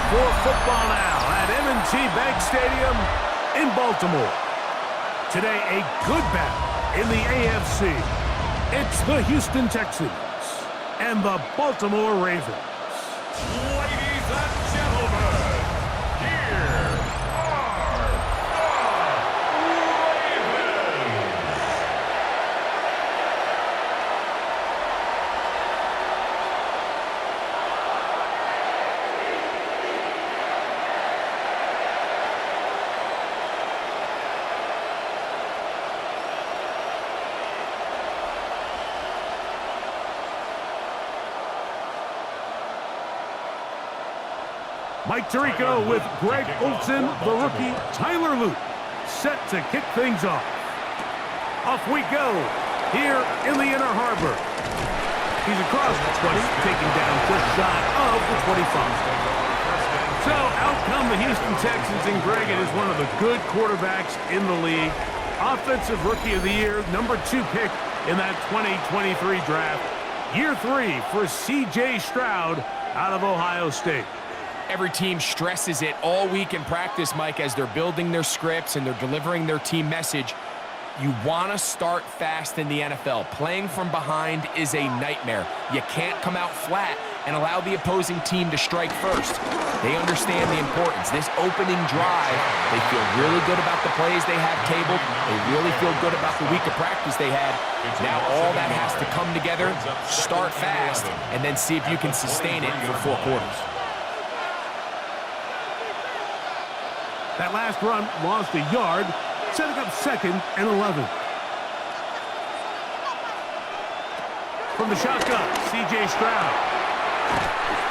for football now at M&T Bank Stadium in Baltimore. Today, a good battle in the AFC. It's the Houston Texans and the Baltimore Ravens. Ladies and gentlemen, here are the Ravens. Mike Tirico with Greg Olsen, the rookie, Tyler Luke, set to kick things off. Off we go here in the Inner Harbor. He's across the 20, taking down just shy of the 25. So out come the Houston Texans, and Greg, it is one of the good quarterbacks in the league. Offensive Rookie of the Year, #2 pick in that 2023 draft. Year 3 for C.J. Stroud out of Ohio State. Every team stresses it all week in practice, Mike, as they're building their scripts and they're delivering their team message. You want to start fast in the NFL. Playing from behind is a nightmare. You can't come out flat and allow the opposing team to strike first. They understand the importance. This opening drive, they feel really good about the plays they have tabled. They really feel good about the week of practice they had. Now all that has to come together, start fast, and then see if you can sustain it for 4 quarters. That last run lost a yard, setting up 2nd and 11. From the shotgun, C.J. Stroud.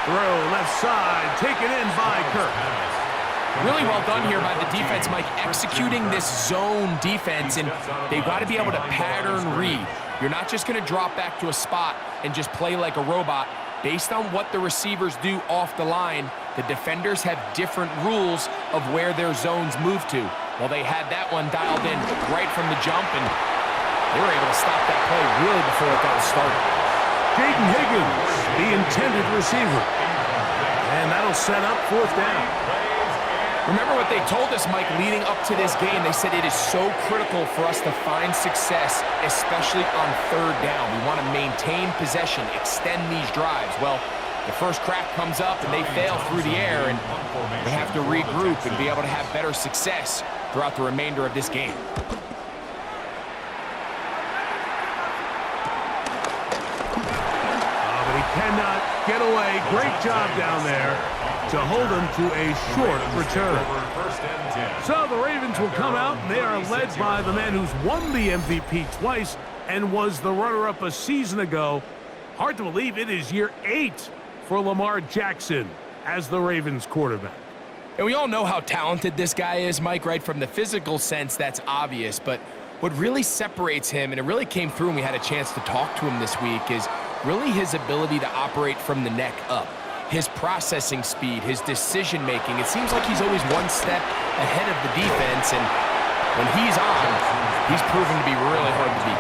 Throw left side, taken in by Kirk. Really well done here by the defense, Mike, executing this zone defense, and they've got to be able to pattern read. You're not just going to drop back to a spot and just play like a robot. Based on what the receivers do off the line, the defenders have different rules of where their zones move to. Well, they had that one dialed in right from the jump, and they were able to stop that play really before it got started. Jaden Higgins, the intended receiver. And that'll set up 4th down. Remember what they told us, Mike, leading up to this game. They said it is so critical for us to find success, especially on 3rd down. We want to maintain possession, extend these drives. Well, the first crack comes up and they fail through the air, and they have to regroup and be able to have better success throughout the remainder of this game. But he cannot get away. Great job down there to hold him to a short return. So the Ravens will come out, and they are led by the man who's won the MVP twice and was the runner-up a season ago. Hard to believe it is year 8 for Lamar Jackson as the Ravens quarterback. And we all know how talented this guy is, Mike, right? From the physical sense, that's obvious. But what really separates him, and it really came through when we had a chance to talk to him this week, is really his ability to operate from the neck up. His processing speed, his decision-making. It seems like he's always one step ahead of the defense, and when he's on, he's proven to be really hard to beat.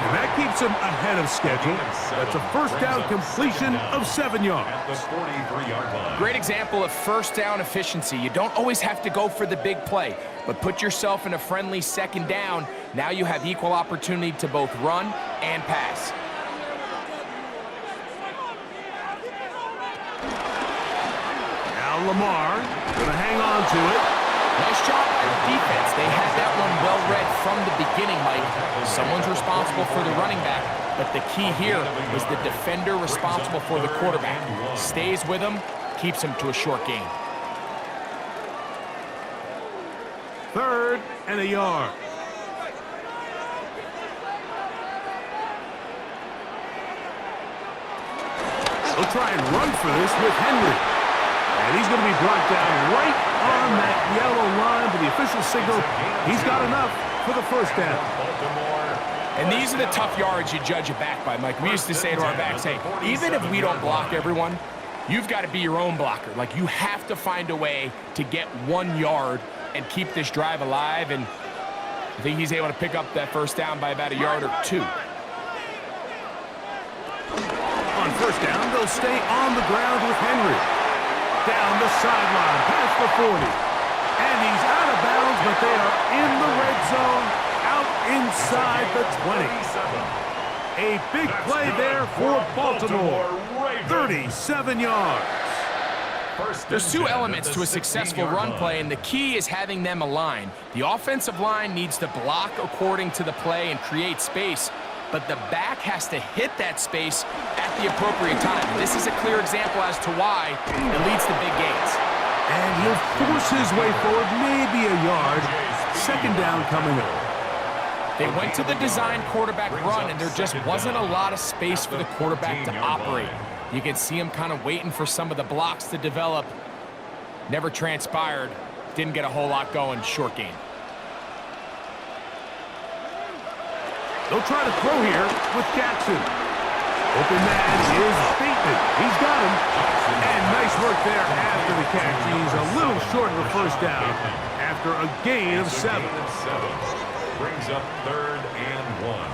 And that keeps him ahead of schedule. That's a 1st down completion of 7 yards. Great example of 1st down efficiency. You don't always have to go for the big play, but put yourself in a friendly 2nd down. Now you have equal opportunity to both run and pass. Lamar gonna hang on to it. Nice job by the defense. They had that one well read from the beginning, Mike. Someone's responsible for the running back, but the key here was the defender responsible for the quarterback. Stays with him, keeps him to a short gain. 3rd and a yard. They'll try and run for this with Henry. And he's going to be brought down right on that yellow line, but the official signal, he's got enough for the 1st down. And these are the tough yards you judge a back by, Mike. We used to say to our backs, hey, even if we don't block everyone, you've got to be your own blocker. Like, you have to find a way to get 1 yard and keep this drive alive, and I think he's able to pick up that 1st down by about a yard or 2. On 1st down, they'll stay on the ground with Henry. Down the the sideline, past the 40. And he's out of bounds, but they are in the red zone, out inside the 20. A big play there for Baltimore. 37 yards. There's two elements to a successful run play, and the key is having them align. The offensive line needs to block according to the play and create space, but the back has to hit that space at the appropriate time. And this is a clear example as to why it leads to big gains. And he'll force his way forward, maybe a yard. Second down coming up. They went to the design quarterback run, and there just wasn't a lot of space for the quarterback to operate. You can see him kind of waiting for some of the blocks to develop. Never transpired. Didn't get a whole lot going. Short game. They'll try to throw here with Jackson. Open man is Bateman. He's got him. And nice work there after the catch. He's a little short of the first down after a gain of 7. Brings up 3rd and 1.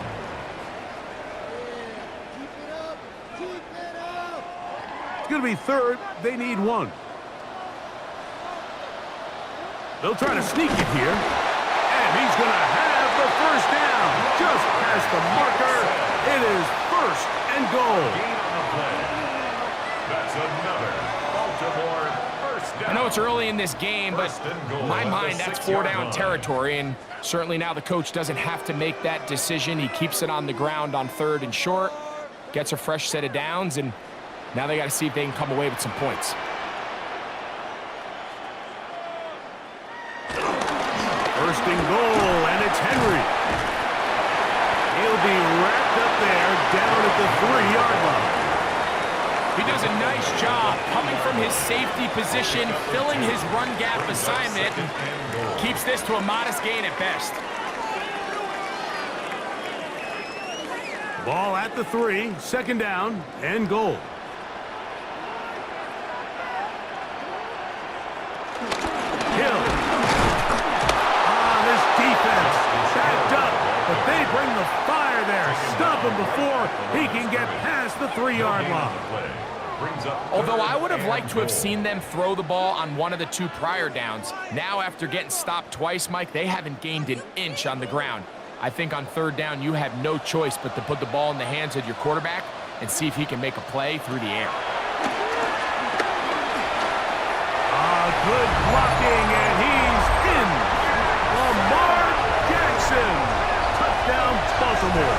It's going to be 3rd. They need 1. They'll try to sneak it here. And he's going to have the first down. Just past the marker. It is 1st and goal. Gain on the play. That's another Baltimore first down. I know it's early in this game, but in my mind, that's 4-down territory. And certainly now the coach doesn't have to make that decision. He keeps it on the ground on 3rd and short. Gets a fresh set of downs, and now they got to see if they can come away with some points. First and goal, and it's Henry. He'll be wrapped up there down at the 3-yard line. He does a nice job coming from his safety position, filling his run gap assignment, and keeps this to a modest gain at best. Ball at the 3, 2nd down, and goal. Hill. This defense backed up, but they bring the fire there. Stop him before he can get past the 3-yard line. Although I would have liked to have seen them throw the ball on one of the 2 prior downs, now after getting stopped twice, Mike, they haven't gained an inch on the ground. I think on 3rd down, you have no choice but to put the ball in the hands of your quarterback and see if he can make a play through the air. Good blocking, and he's in. Lamar Jackson. Touchdown, Baltimore.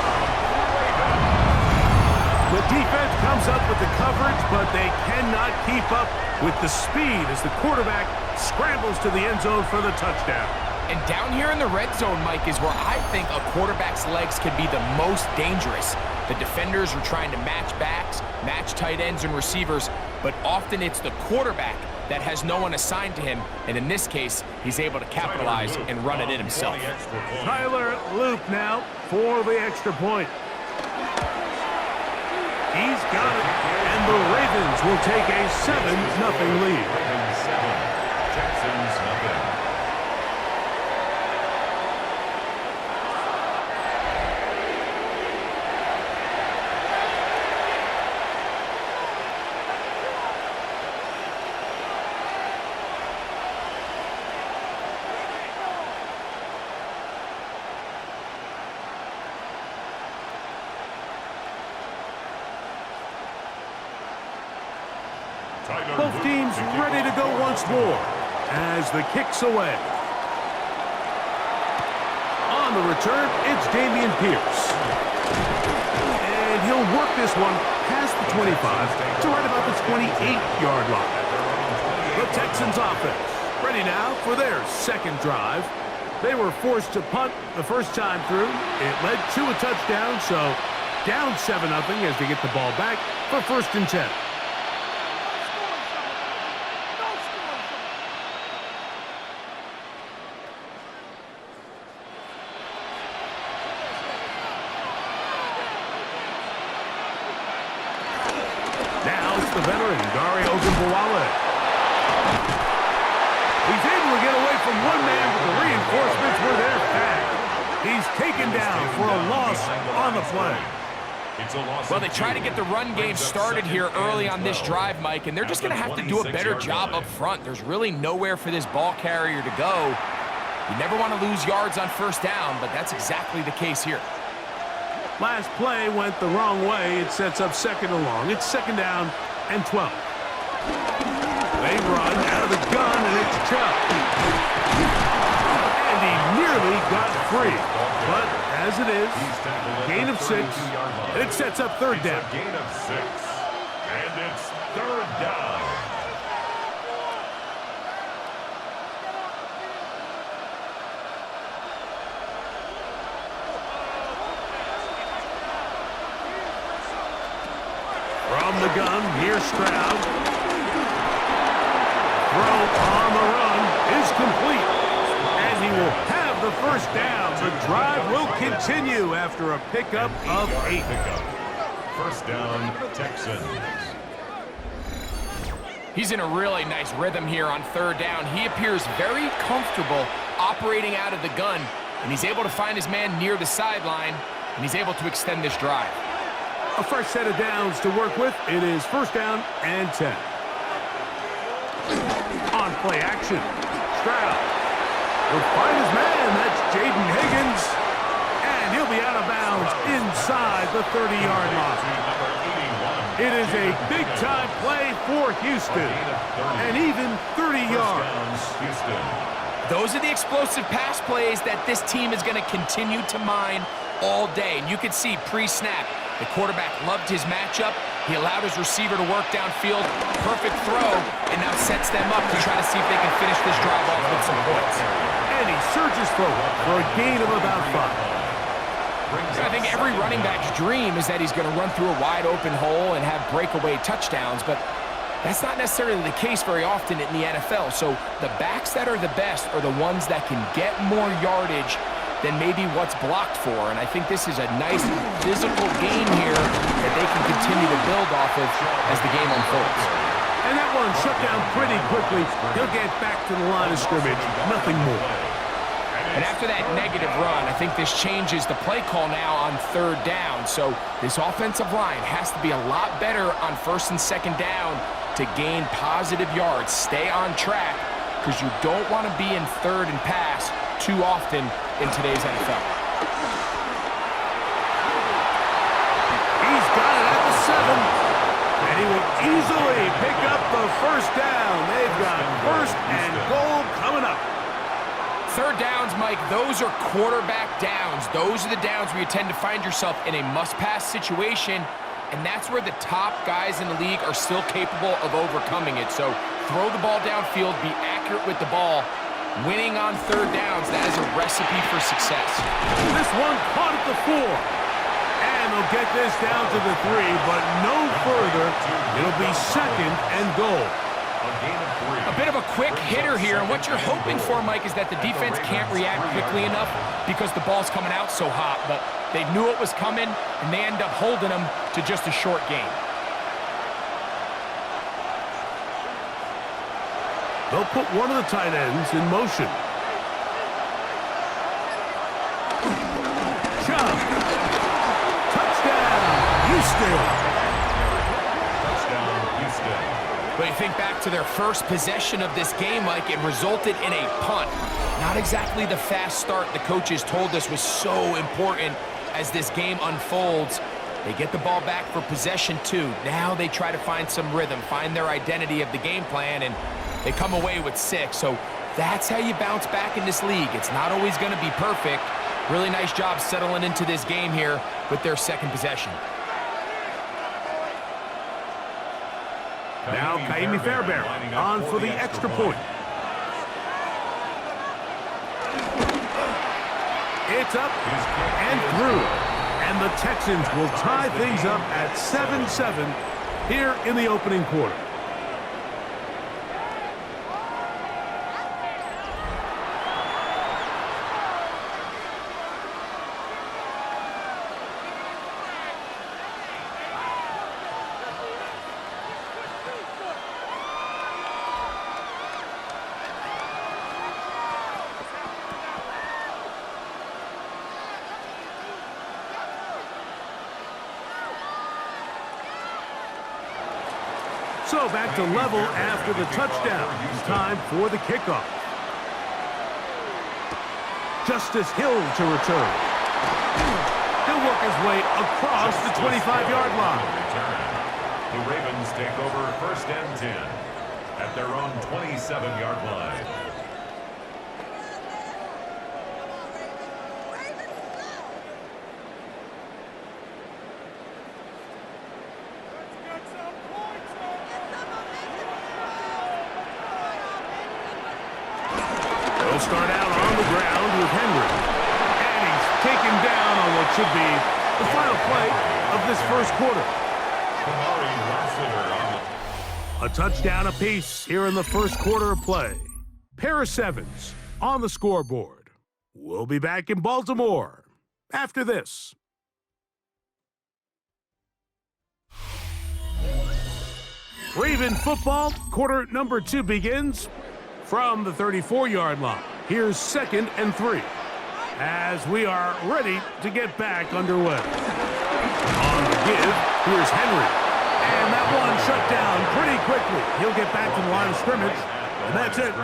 The defense comes up with the coverage, but they cannot keep up with the speed as the quarterback scrambles to the end zone for the touchdown. And down here in the red zone, Mike, is where I think a quarterback's legs can be the most dangerous. The defenders are trying to match backs, match tight ends and receivers, but often it's the quarterback that has no one assigned to him, and in this case, he's able to capitalize and run it in himself. Tyler Loop now for the extra point. He's got it, and the Ravens will take a 7-0 lead. Texans nothing. Both teams ready to go once more as the kick's away. On the return, it's Dameon Pierce. And he'll work this one past the 25 to right about the 28-yard line. The Texans offense ready now for their 2nd drive. They were forced to punt the first time through. It led to a touchdown, so down 7-0 as they get the ball back for 1st and 10. The veteran, Gary Ogunbowale. He's able to get away from one man, but the reinforcements were there fast. He's taken down for a loss on the play. It's a loss. Well, they try to get the run game started here early on this drive, Mike, and they're just going to have to do a better job up front. There's really nowhere for this ball carrier to go. You never want to lose yards on first down, but that's exactly the case here. Last play went the wrong way. It sets up second and long. It's second down and 12. They run out of the gun, and it's Chubb. And he nearly got free. But as it is, gain of 6, and it sets up third down. Gain of 6, and it's third down. From the gun, here's Stroud. Throw on the run is complete. And he will have the first down. The drive will continue after a pickup of 8. First down, Texans. He's in a really nice rhythm here on third down. He appears very comfortable operating out of the gun, and he's able to find his man near the sideline, and he's able to extend this drive. A fresh set of downs to work with. It is first down and 10. On play action, Stroud will find his man. That's Jaden Higgins. And he'll be out of bounds inside the 30-yard line. It is a big-time play for Houston. And even 30 yards. Those are the explosive pass plays that this team is going to continue to mine all day. And you can see pre-snap, the quarterback loved his matchup. He allowed his receiver to work downfield. Perfect throw, and now sets them up to try to see if they can finish this drive off with some points. And he surges forward for a gain of about 5. I think every running back's dream is that he's going to run through a wide open hole and have breakaway touchdowns, but that's not necessarily the case very often in the NFL. So the backs that are the best are the ones that can get more yardage than maybe what's blocked for. And I think this is a nice physical game here that they can continue to build off of as the game unfolds. And that one shut down pretty quickly. He'll get back to the line of scrimmage. Nothing more. And after that negative run, I think this changes the play call now on third down. So this offensive line has to be a lot better on first and second down to gain positive yards. Stay on track, because you don't want to be in third and pass too often in today's NFL. He's got it at the 7. And he will easily pick up the first down. They've got first and goal coming up. Third downs, Mike, those are quarterback downs. Those are the downs where you tend to find yourself in a must-pass situation, and that's where the top guys in the league are still capable of overcoming it. So throw the ball downfield, be accurate with the ball. Winning on third downs, that is a recipe for success. This one caught at the 4. And they'll get this down to the 3, but no further. It'll be second and goal. A bit of a quick hitter here, and what you're hoping for, Mike, is that the defense can't react quickly enough because the ball's coming out so hot. But they knew it was coming, and they end up holding them to just a short gain. They'll put one of the tight ends in motion. Chubb. Touchdown, Houston. Touchdown, Houston. But you think back to their first possession of this game, Mike, it resulted in a punt. Not exactly the fast start the coaches told us was so important as this game unfolds. They get the ball back for possession 2. Now they try to find some rhythm, find their identity of the game plan, and they come away with 6. So that's how you bounce back in this league. It's not always going to be perfect. Really nice job settling into this game here with their second possession. Now Kaimi Fairbairn on for the extra point. It's up and through. And the Texans will tie things up at 7-7 here in the opening quarter. So back to level after the touchdown. Time for the kickoff. Justice Hill to return. He'll work his way across the 25-yard line. The Ravens take over 1st and 10 at their own 27-yard line. They'll start out on the ground with Henry. And he's taken down on what should be the final play of this first quarter. A touchdown apiece here in the first quarter of play. Pair of sevens on the scoreboard. We'll be back in Baltimore after this. Raven football, quarter number 2 begins from the 34-yard line. Here's 2nd and 3 as we are ready to get back underway. On the give, here's Henry. And that one shut down pretty quickly. He'll get back to the line of scrimmage, and that's it.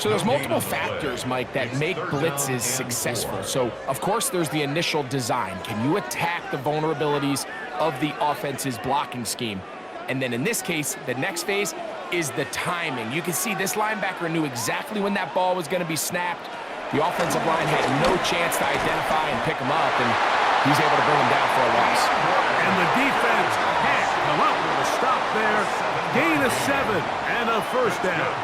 So there's multiple factors, Mike, that make blitzes successful. So, of course, there's the initial design. Can you attack the vulnerabilities of the offense's blocking scheme? And then in this case, the next phase is the timing. You can see this linebacker knew exactly when that ball was going to be snapped. The offensive line had no chance to identify and pick him up, and he's able to bring him down for a loss. And the defense can't come up with a stop there. Gain of 7 and a first down.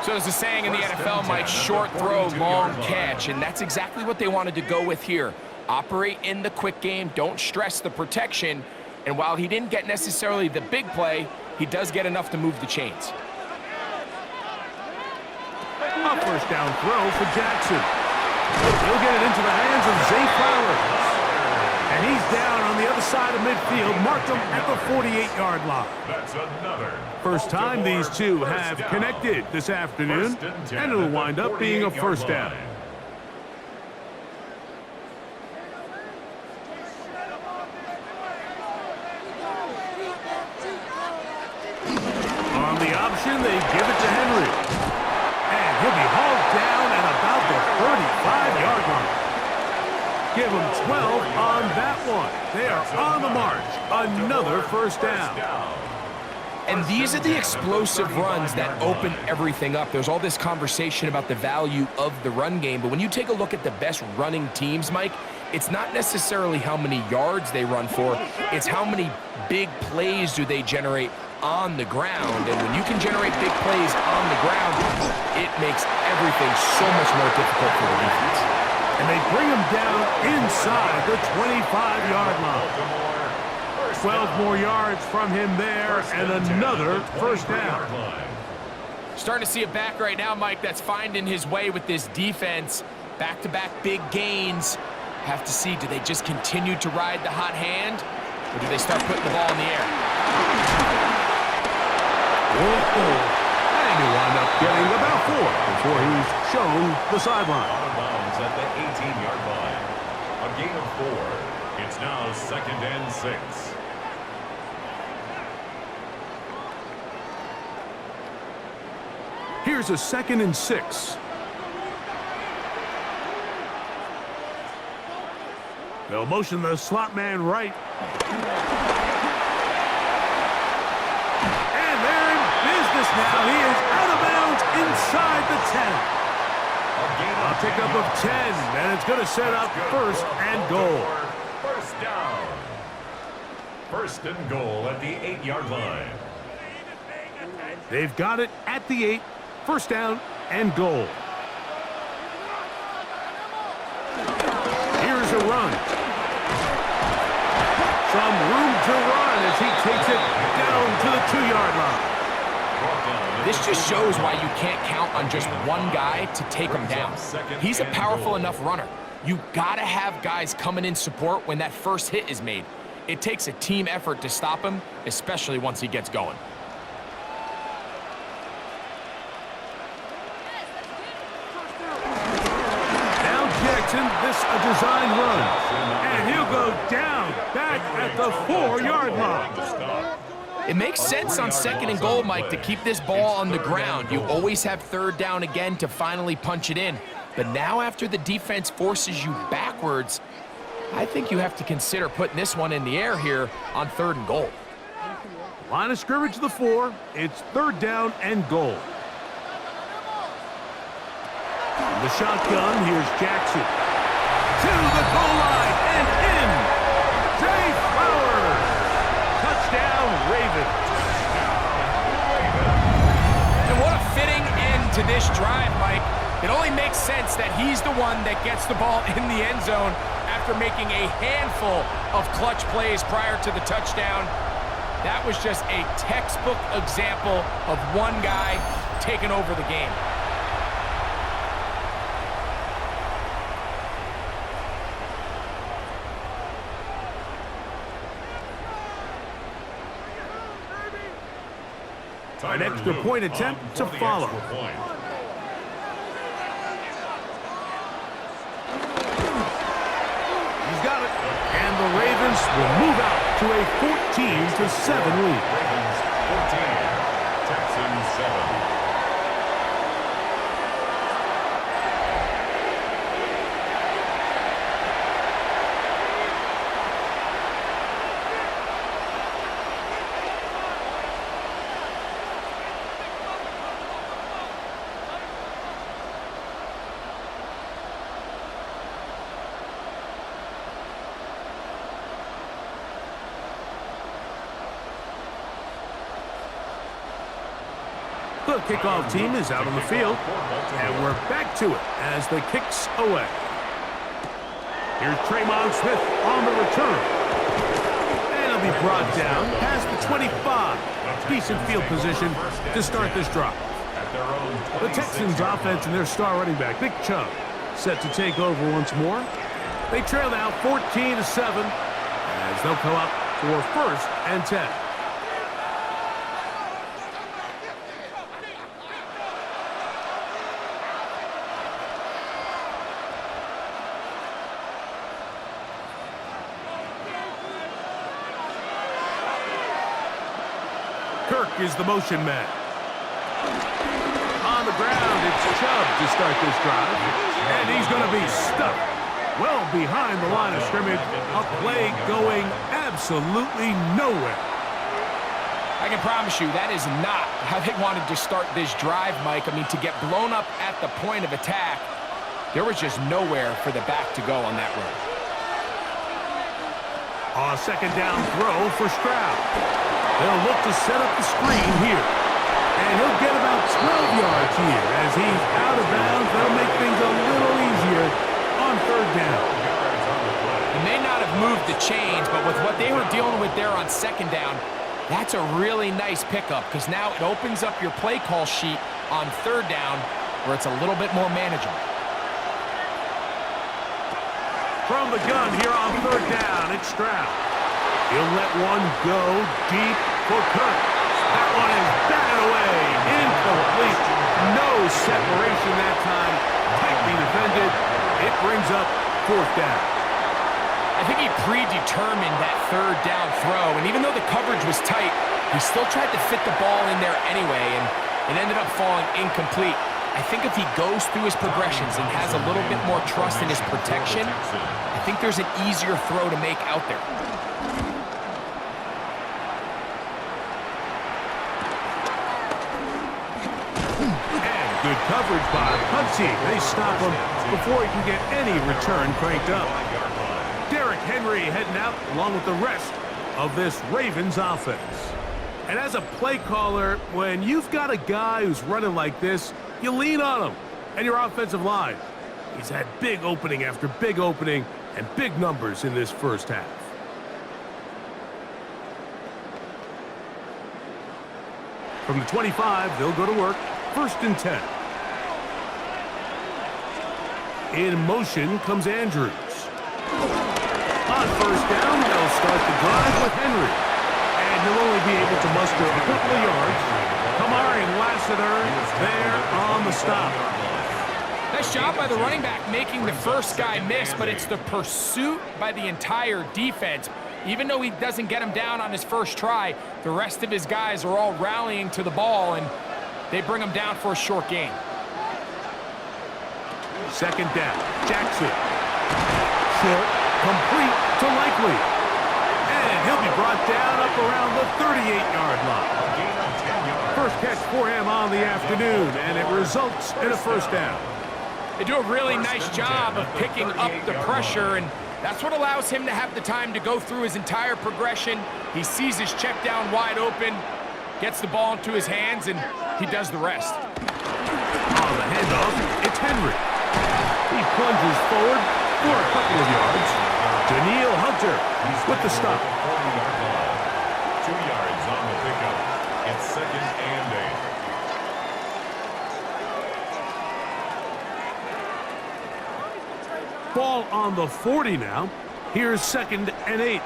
So there's a saying in the NFL, Mike, short throw, long catch, and that's exactly what they wanted to go with here. Operate in the quick game, don't stress the protection, and while he didn't get necessarily the big play, he does get enough to move the chains. A first down throw for Jackson. He'll get it into the hands of Zay Flowers. And he's down on the other side of midfield. Marked him at the 48-yard line. That's another. First time these two have connected this afternoon, and it'll wind up being a first down. On the option, they give it to Henry. And he'll be hauled down at about the 35-yard line. Give him 12 on that one. They are on the march. Another first down. And these are the explosive runs that open everything up. There's all this conversation about the value of the run game, but when you take a look at the best running teams, Mike, it's not necessarily how many yards they run for, it's how many big plays do they generate on the ground. And when you can generate big plays on the ground, it makes everything so much more difficult for the defense. And they bring him down inside the 25-yard line. 12 more yards from him there, and another first down. Starting to see it back right now, Mike, that's finding his way with this defense. Back-to-back big gains. Have to see, do they just continue to ride the hot hand, or do they start putting the ball in the air? And he wound up getting about 4 before he's shown the sideline. Out of bounds at the 18-yard line. A gain of 4. It's now 2nd and 6. Here's a 2nd and 6. They'll motion the slot man right. And they're in business now. He is out of bounds inside the 10. A pickup of 10, and it's going to set up 1st and goal. First down. 1st and goal at the 8-yard line. They've got it at the 8. 1st down and goal. Here's a run. Some room to run as he takes it down to the 2-yard line. This just shows why you can't count on just one guy to take him down. He's a powerful enough runner. You gotta have guys coming in support when that first hit is made. It takes a team effort to stop him, especially once he gets going. Now Jackson, this a design run. And he'll go down back at the 4-yard line. It makes sense on 2nd and goal, Mike, to keep this ball on the ground. You always have 3rd down again to finally punch it in. But now after the defense forces you backwards, I think you have to consider putting this one in the air here on 3rd and goal. Line of scrimmage to the 4. It's 3rd down and goal. In the shotgun, here's Jackson. To the goal line and in. Zay Flowers. Touchdown, Ravens. And what a fitting end to this drive, Mike. It only makes sense that he's the one that gets the ball in the end zone after making a handful of clutch plays prior to the touchdown. That was just a textbook example of one guy taking over the game. An extra point attempt to follow. He's got it. And the Ravens will move out to a 14-7 lead. Ravens 14, Texans 7. The kickoff team is out on the field, and we're back to it as the kick's away. Here's Tremont Smith on the return. And he'll be brought down past the 25. Decent field position to start this drive. The Texans offense and their star running back, Nick Chubb, set to take over once more. They trail now 14-7 as they'll come up for 1st and 10. Kirk is the motion man. On the ground, it's Chubb to start this drive. And he's going to be stuck well behind the line of scrimmage. A play going absolutely nowhere. I can promise you that is not how they wanted to start this drive, Mike. I mean, to get blown up at the point of attack, there was just nowhere for the back to go on that run. A 2nd down throw for Stroud. They'll look to set up the screen here. And he'll get about 12 yards here as he's out of bounds. That'll make things a little easier on 3rd down. He may not have moved the chains, but with what they were dealing with there on 2nd down, that's a really nice pickup because now it opens up your play call sheet on 3rd down where it's a little bit more manageable. From the gun here on 3rd down, it's Stroud. He'll let one go deep for Kirk. That one is batted away. Incomplete. No separation that time. Tightly defended. It brings up 4th down. I think he predetermined that 3rd down throw, and even though the coverage was tight, he still tried to fit the ball in there anyway, and it ended up falling incomplete. I think if he goes through his progressions and has a little bit more trust in his protection, I think there's an easier throw to make out there. Good coverage by Hutsey. They stop him before he can get any return cranked up. Derrick Henry heading out along with the rest of this Ravens offense. And as a play caller, when you've got a guy who's running like this, you lean on him and your offensive line. He's had big opening after big opening and big numbers in this first half. From the 25, they'll go to work. 1st and 10. In motion comes Andrews. On 1st down, they'll start the drive with Henry. And he'll only be able to muster a couple of yards. Kamari Lassiter there on the stop. Nice job by the running back making the first guy miss, but it's the pursuit by the entire defense. Even though he doesn't get him down on his first try, the rest of his guys are all rallying to the ball, and they bring him down for a short gain. Second down, Jackson. Short, complete to Likely. And he'll be brought down up around the 38-yard line. First catch for him on the afternoon, and it results in a first down. They do a really nice job of picking up the pressure, and that's what allows him to have the time to go through his entire progression. He sees his check down wide open, gets the ball into his hands, and he does the rest. On the handoff, it's Henry. He plunges forward for a couple of yards. Daniil Hunter with the stop. 40-yard line. 2 yards on the pickup. It's second and 8. Ball on the 40 now. Here's second and 8.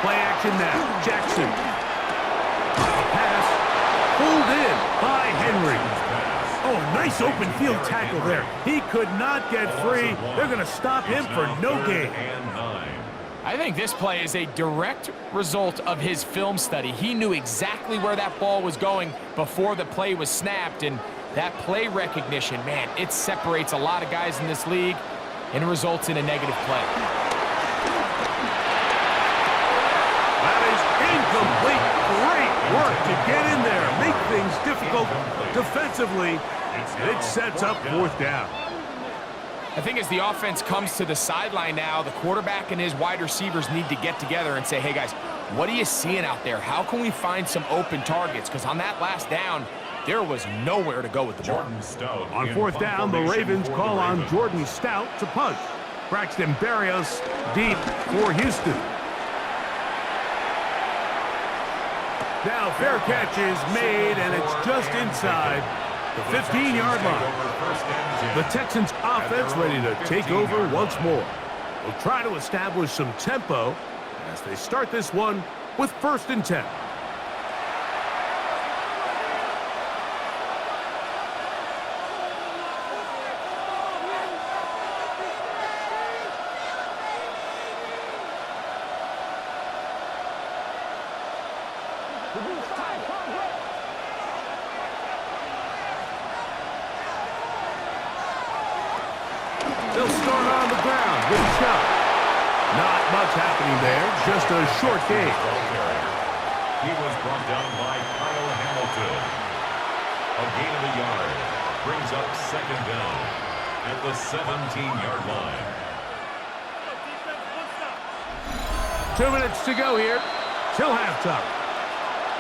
Play action now. Jackson. A pass pulled in by Henry. Oh, nice open field tackle there. He could not get free. They're going to stop him for no gain. I think this play is a direct result of his film study. He knew exactly where that ball was going before the play was snapped, and that play recognition, man, it separates a lot of guys in this league and results in a negative play. That is incomplete. Great work to get in there, make things difficult defensively, and it sets up fourth down. I think as the offense comes to the sideline now, the quarterback and his wide receivers need to get together and say, hey, guys, what are you seeing out there? How can we find some open targets? Because on that last down, there was nowhere to go with the ball. On fourth down, the Ravens call on Jordan Stout to punt. Braxton Berrios deep for Houston. Now fair catch is made, and it's just inside the 15-yard line. The Texans offense ready to take over once more. They'll try to establish some tempo as they start this one with 1st and 10. They'll start on the ground with a shot. Not much happening there, just a short gain. He was brought down by Kyle Hamilton. A gain of a yard brings up second down at the 17-yard line. 2 minutes to go here till halftime.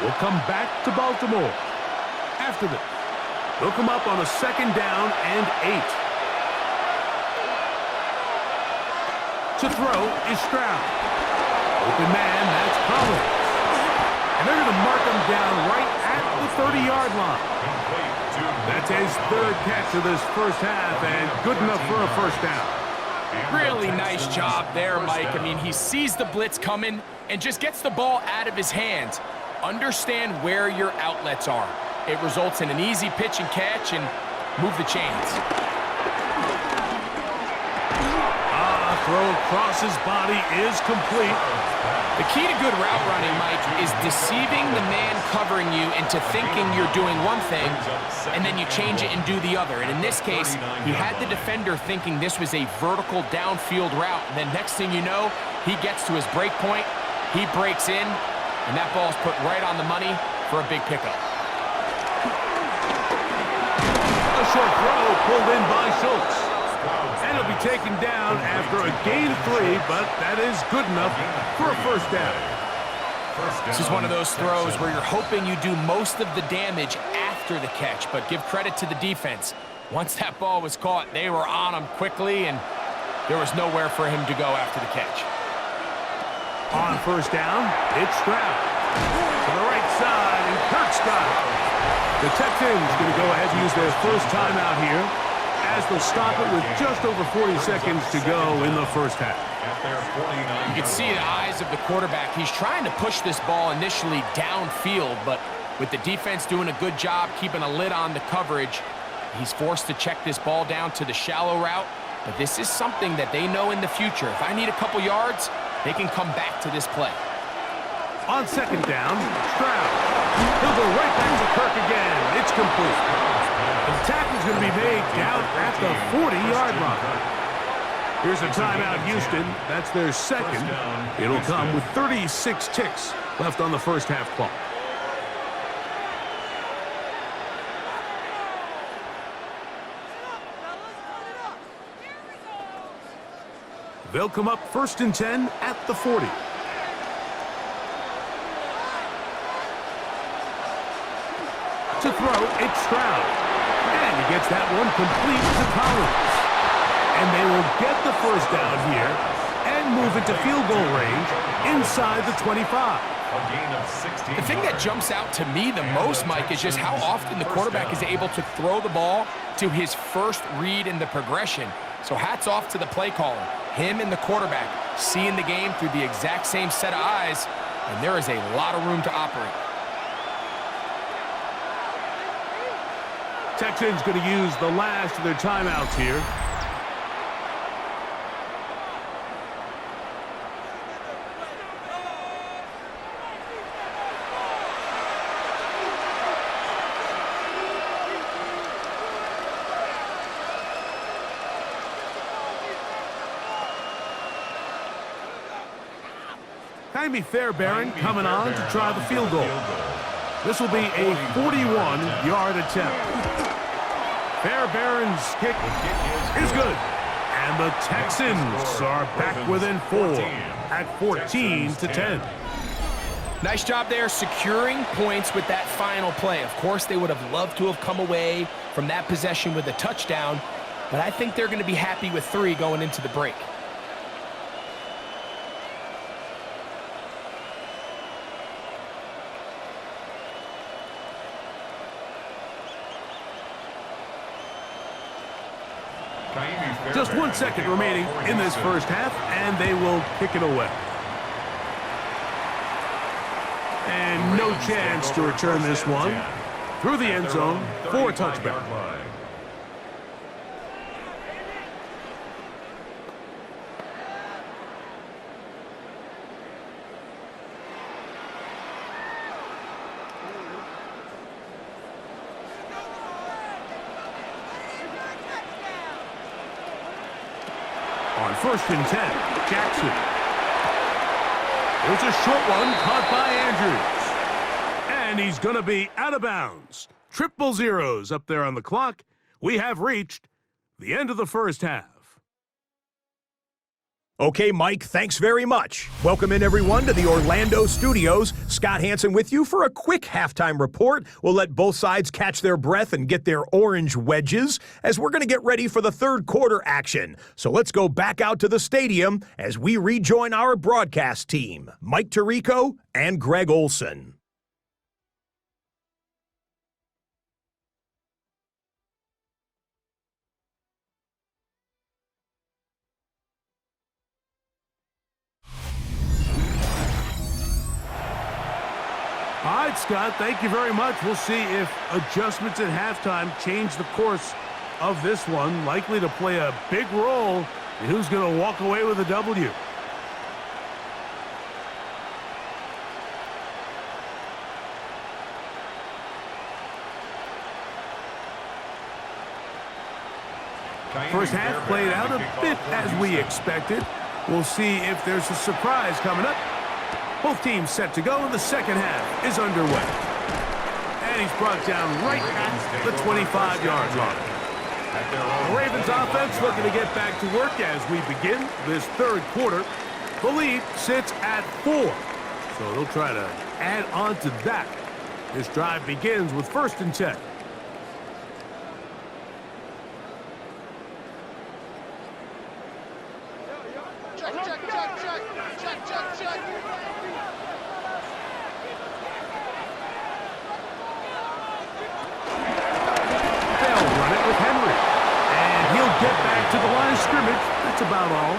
We'll come back to Baltimore. After this, they'll come up on a 2nd down and 8. To throw is Stroud. Open man, that's Collins. And they're going to mark him down right at the 30-yard line. That's his 3rd catch of this first half, and good enough for a first down. Really nice job there, Mike. I mean, he sees the blitz coming and just gets the ball out of his hands. Understand where your outlets are. It results in an easy pitch and catch and move the chains. Throw across his body is complete. The key to good route running, Mike, is deceiving the man covering you into thinking you're doing one thing, and then you change it and do the other. And in this case, he had the defender thinking this was a vertical downfield route. And then next thing you know, he gets to his break point, he breaks in, and that ball's put right on the money for a big pickup. A short throw pulled in by Schultz. And he'll be taken down after a gain of 3, but that is good enough for a first down. This is one of those throws where you're hoping you do most of the damage after the catch, but give credit to the defense. Once that ball was caught, they were on him quickly, and there was nowhere for him to go after the catch. On first down, it's Stroud. To the right side, and Kirk's got it. The Texans going to go ahead and use their first timeout here, as they'll stop it with just over 40 seconds to go in the first half. You can see the eyes of the quarterback. He's trying to push this ball initially downfield, but With the defense doing a good job keeping a lid on the coverage, he's forced to check this ball down to the shallow route. But this is something that they know in the future. If I need a couple yards, they can come back to this play. On second down, Stroud. He'll go right back to Kirk again. It's complete. The tackle's going to be made down at the 40-yard line. Here's a timeout, Houston. That's their second. It'll come with 36 ticks left on the first half clock. They'll come up 1st and 10 at the 40. To throw, it's Stroud. And he gets that one complete to Collins. And they will get the first down here and move it to field goal range inside the 25. The thing that jumps out to me the most, Mike, is just how often the quarterback is able to throw the ball to his first read in the progression. So hats off to the play caller. Him and the quarterback seeing the game through the exact same set of eyes, and there is a lot of room to operate. Texans going to use the last of their timeouts here. Jaime Fairbairn coming on to try the field goal. This will be a 41-yard attempt. Fairbairn's kick is good. And the Texans are back within 4 at 14-10. Nice job there securing points with that final play. Of course, they would have loved to have come away from that possession with a touchdown, but I think they're going to be happy with 3 going into the break. Just 1 second remaining in this first half, and they will kick it away. And no chance to return this one through the end zone for a touchback. On 1st and 10, Jackson. There's a short one caught by Andrews. And he's going to be out of bounds. 000 up there on the clock. We have reached the end of the first half. Okay, Mike, thanks very much. Welcome in, everyone, to the Orlando studios. Scott Hansen with you for a quick halftime report. We'll let both sides catch their breath and get their orange wedges as we're going to get ready for the third quarter action. So let's go back out to the stadium as we rejoin our broadcast team, Mike Tirico and Greg Olson. All right, Scott, thank you very much. We'll see if adjustments at halftime change the course of this one. Likely to play a big role in who's going to walk away with a W. First half played out a bit as we expected. We'll see if there's a surprise coming up. Both teams set to go, and the second half is underway. And he's brought down right at the 25-yard line. The Ravens offense looking to get back to work as we begin this third quarter. The lead sits at 4. So they'll try to add on to that. This drive begins with 1st and 10. They'll run it with Henry. And he'll get back to the line of scrimmage that's about all.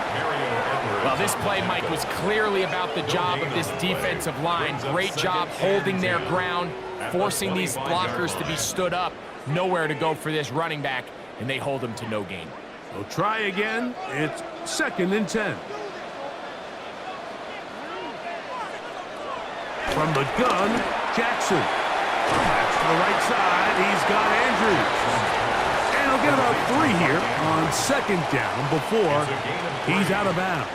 Well, this play, Mike, was clearly about the job of this defensive line. Great job holding their ground, forcing these blockers to be stood up. Nowhere to go for this running back, and they hold him to no gain. They'll try again. It's 2nd and 10. From the gun, Jackson. Back to the right side. He's got Andrews. And he'll get about 3 here on 2nd down before he's out of bounds.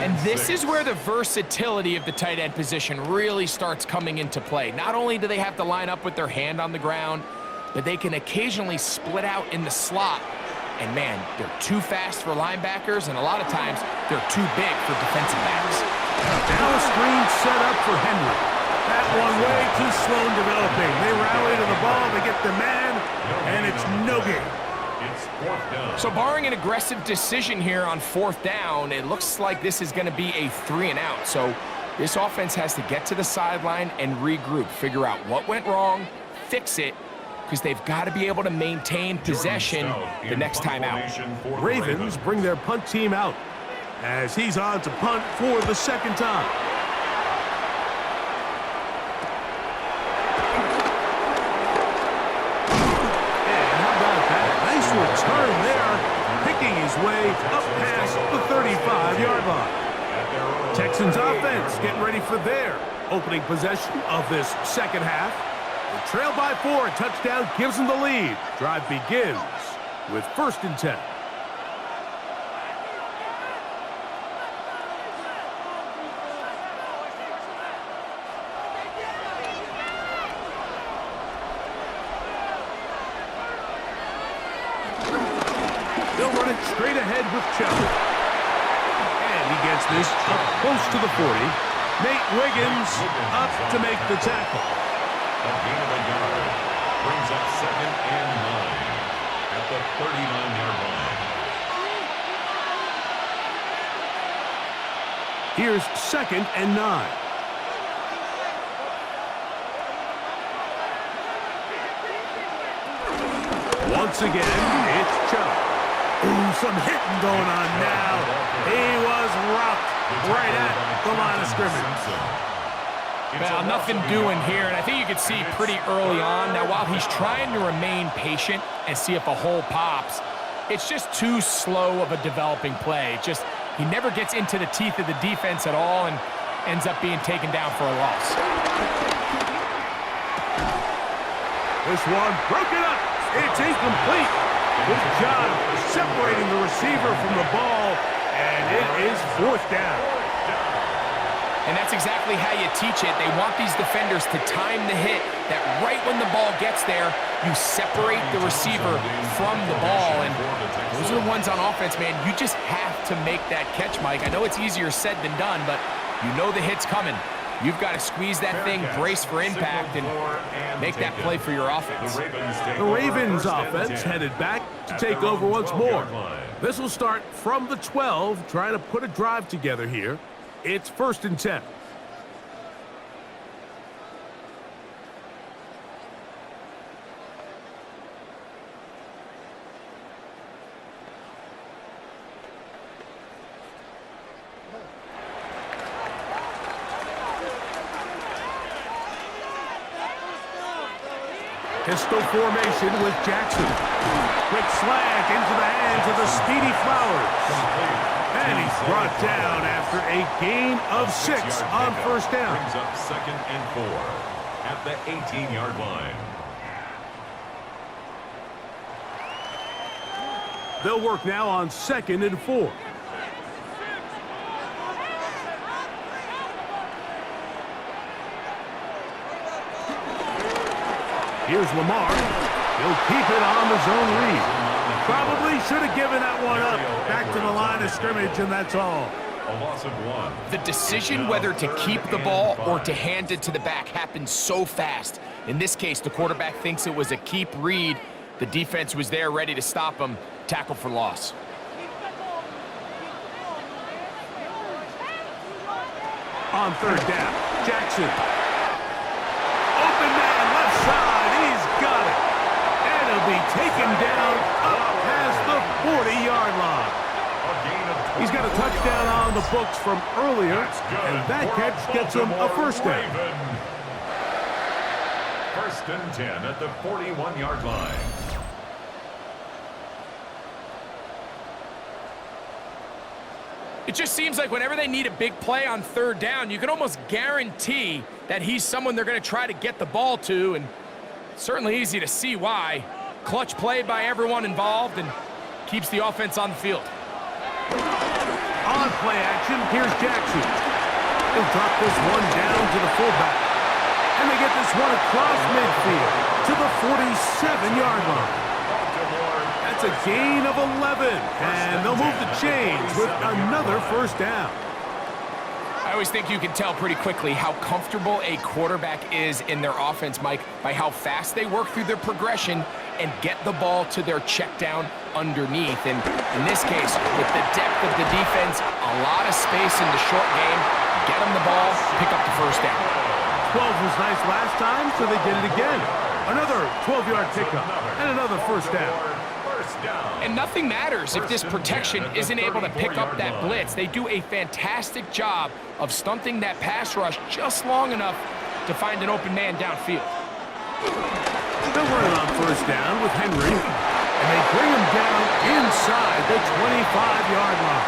And this is where the versatility of the tight end position really starts coming into play. Not only do they have to line up with their hand on the ground, but they can occasionally split out in the slot. And man, they're too fast for linebackers, and a lot of times they're too big for defensive backs. Now a screen set up for Henry. That one way too slow in developing. They rally to the ball, they get the man, and it's no gain. It's 4th down. So barring an aggressive decision here on 4th down, it looks like this is going to be a 3 and out. So this offense has to get to the sideline and regroup, figure out what went wrong, fix it, because they've got to be able to maintain possession the next time out. Ravens bring their punt team out as he's on to punt for the 2nd time. And how about that? Nice return there, picking his way up past the 35-yard line. Texans offense getting ready for their opening possession of this 2nd half. They trail by 4, a touchdown gives them the lead. Drive begins with 1st and 10. They'll run it straight ahead with Chubb. And he gets this up close to the 40. Nate Wiggins up to make the tackle. A gain of a yard. Brings up 2nd and 9 at the 39-yard line. Here's 2nd and 9. Once again, it's Chubb. Ooh, some hitting going on now. He was rocked right at the line of scrimmage. Well, nothing doing here, and I think you can see pretty early on. Now, while he's trying to remain patient and see if a hole pops, it's just too slow of a developing play. It just, he never gets into the teeth of the defense at all and ends up being taken down for a loss. This one broken up. It's incomplete. Good job separating the receiver from the ball, and it is 4th down. And that's exactly how you teach it. They want these defenders to time the hit, that right when the ball gets there, you separate the receiver from the ball. And those are the ones on offense, man. You just have to make that catch, Mike. I know it's easier said than done, but you know the hit's coming. You've got to squeeze that thing, brace for impact, and make that play for your offense. The Ravens offense headed back to take over once more. This will start from the 12, trying to put a drive together here. It's 1st and 10. Pistol formation with Jackson. Quick slant into the hands of the speedy Flowers. And he's brought down after a gain of 6 on 1st down. Brings up 2nd and 4 at the 18-yard line. They'll work now on 2nd and 4. Here's Lamar. He'll keep it on the zone read. Probably should have given that one up. Back to the line of scrimmage, and that's all. A loss of 1. The decision whether to keep the ball or to hand it to the back happens so fast. In this case, the quarterback thinks it was a keep read. The defense was there ready to stop him. Tackle for loss. On 3rd down, Jackson. Open man, left side. He's got it. And he'll be taken down up past the 40-yard line. He's got a touchdown on the books from earlier, and that catch gets him a first down. First and 10 at the 41-yard line. It just seems like whenever they need a big play on third down, you can almost guarantee that he's someone they're going to try to get the ball to, and it's certainly easy to see why. Clutch play by everyone involved and keeps the offense on the field. On play action, here's Jackson. He'll drop this one down to the fullback. And they get this one across midfield to the 47-yard line. That's a gain of 11, and they'll move the chains with another first down. I always think you can tell pretty quickly how comfortable a quarterback is in their offense, Mike, by how fast they work through their progression and get the ball to their check down underneath. And in this case, with the depth of the defense, a lot of space in the short game, get them the ball, pick up the first down. 12 was nice last time, so they did it again. Another 12-yard pickup and another first down. And nothing matters if this protection isn't able to pick up that blitz. They do a fantastic job of stunting that pass rush just long enough to find an open man downfield. They'll run it on first down with Henry, and they bring him down inside the 25-yard line.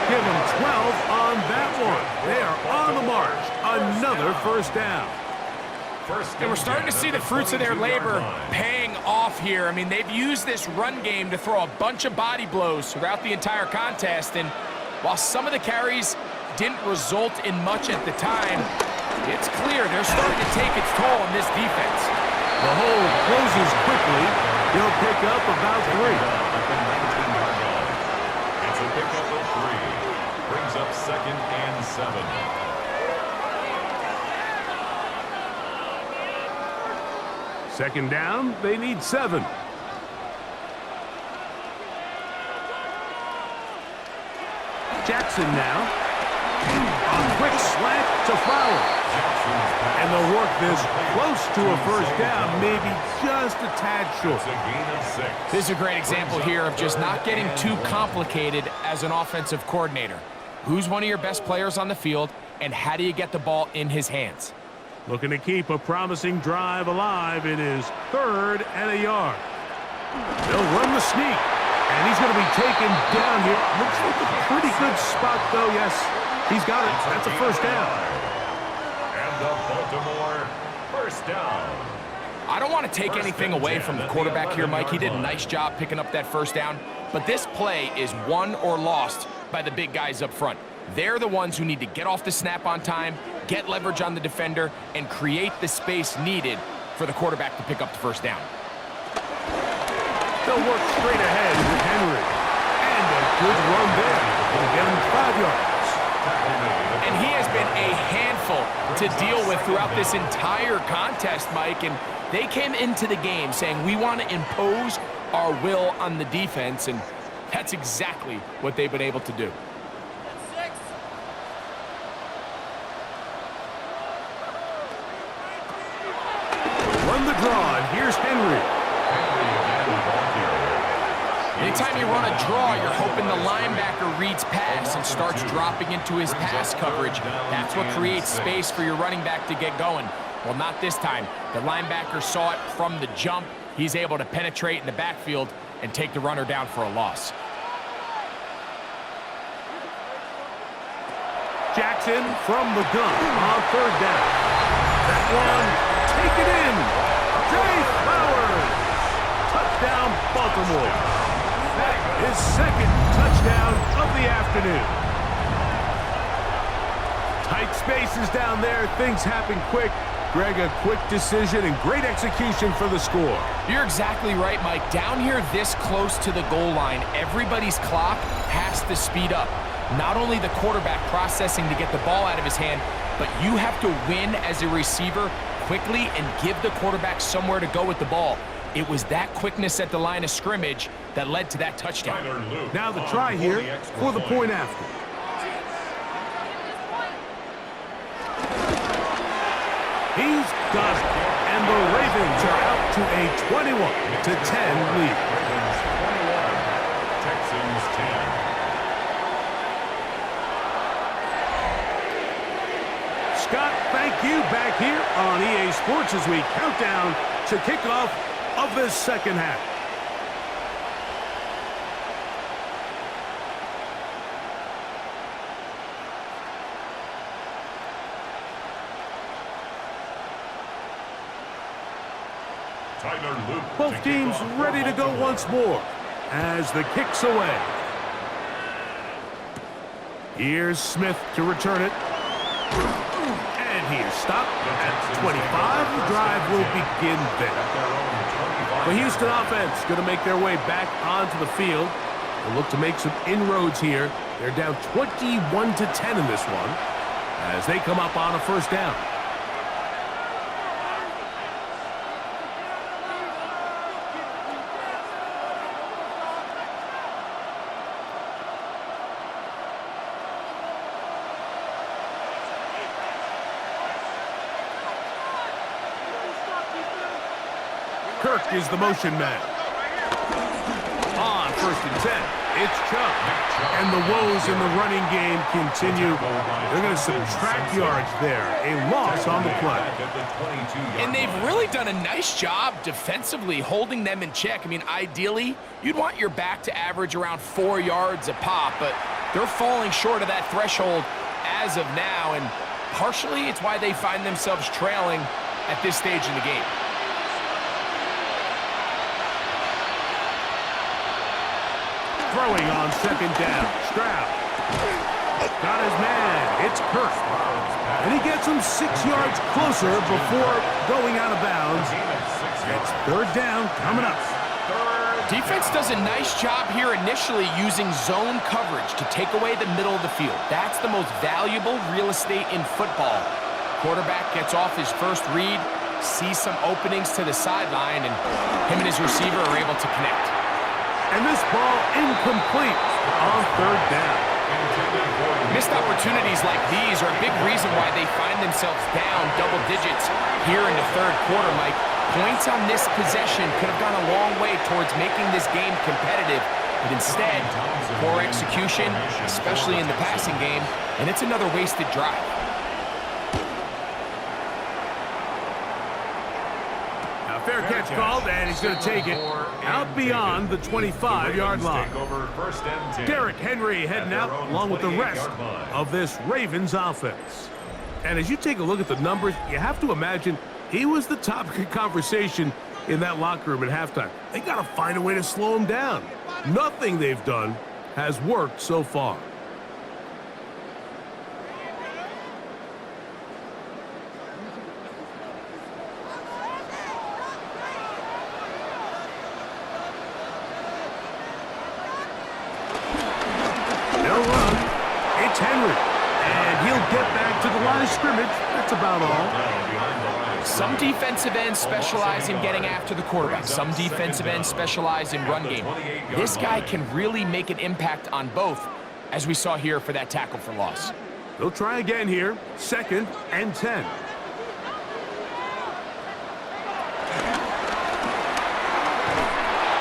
Give him 12 on that one. They are on the march. Another first down. And we're starting to see the fruits of their labor paying off here. I mean, they've used this run game to throw a bunch of body blows throughout the entire contest. And while some of the carries didn't result in much at the time, it's clear they're starting to take its toll on this defense. The hole closes quickly. He'll pick up about 3. It's a pickup of 3. Brings up 2nd and 7. Second down, they need 7. Jackson now. A quick slant to Flowers. And they'll work this close to a first down, maybe just a tad short. This is a great example here of just not getting too complicated as an offensive coordinator. Who's one of your best players on the field, and how do you get the ball in his hands? Looking to keep a promising drive alive. It is 3rd and a yard. They'll run the sneak, and he's going to be taken down here. Looks like a pretty good spot, though. Yes, he's got it. That's a first down. And the Baltimore first down. I don't want to take anything away from the quarterback here, Mike. He did a nice job picking up that first down, but this play is won or lost by the big guys up front. They're the ones who need to get off the snap on time, get leverage on the defender, and create the space needed for the quarterback to pick up the first down. They'll work straight ahead with Henry. And a good run there. It'll get him 5 yards. And he has been a handful to deal with throughout this entire contest, Mike. And they came into the game saying, we want to impose our will on the defense. And that's exactly what they've been able to do. Run the draw, and here's Henry. Anytime you run a draw, you're hoping the linebacker reads pass and starts dropping into his pass coverage. That's what creates space for your running back to get going. Well, not this time. The linebacker saw it from the jump. He's able to penetrate in the backfield and take the runner down for a loss. Jackson from the gun on 3rd down. That one, take it in. Jay Flowers. Touchdown, Baltimore. That is 2nd touchdown of the afternoon. Tight spaces down there. Things happen quick. Greg, a quick decision and great execution for the score. You're exactly right, Mike. Down here this close to the goal line, everybody's clock has to speed up. Not only the quarterback processing to get the ball out of his hand, but you have to win as a receiver quickly and give the quarterback somewhere to go with the ball. It was that quickness at the line of scrimmage that led to that touchdown. Now the try here for the point after. He's got it. And the Ravens are out to a 21-10 lead. Texans 10. Scott, thank you. Back here on EA Sports as we count down to kickoff of this second half. Both teams ready to go once more as the kick's away. Here's Smith to return it. And he is stopped at 25. The drive will begin there. The Houston offense going to make their way back onto the field. They'll look to make some inroads here. They're down 21-10 in this one as they come up on a first down. Kirk is the motion man. On first and 10, it's Chubb. And the woes in the running game continue. They're going to subtract yards there. A loss on the play. And they've really done a nice job defensively holding them in check. I mean, ideally, you'd want your back to average around 4 yards a pop, but they're falling short of that threshold as of now, and partially it's why they find themselves trailing at this stage in the game. Throwing on second down. Stroud. Got his man. It's Kirk. And he gets him 6 yards closer before going out of bounds. It's third down coming up. Defense does a nice job here initially using zone coverage to take away the middle of the field. That's the most valuable real estate in football. Quarterback gets off his first read, sees some openings to the sideline, and him and his receiver are able to connect. And this ball incomplete on third down. Missed opportunities like these are a big reason why they find themselves down double digits here in the third quarter, Mike. Points on this possession could have gone a long way towards making this game competitive, but instead, poor execution, especially in the passing game, and it's another wasted drive. Fair catch called, and he's going to take it out beyond the 25-yard line. Derrick Henry heading out along with the rest of this Ravens offense. And as you take a look at the numbers, you have to imagine he was the topic of conversation in that locker room at halftime. They got to find a way to slow him down. Nothing they've done has worked so far. Henry, and he'll get back to the line of scrimmage. That's about all. Some defensive ends specialize in getting after the quarterback. Some defensive ends specialize in run game. This guy can really make an impact on both, as we saw here for that tackle for loss. They'll try again here. 2nd and 10.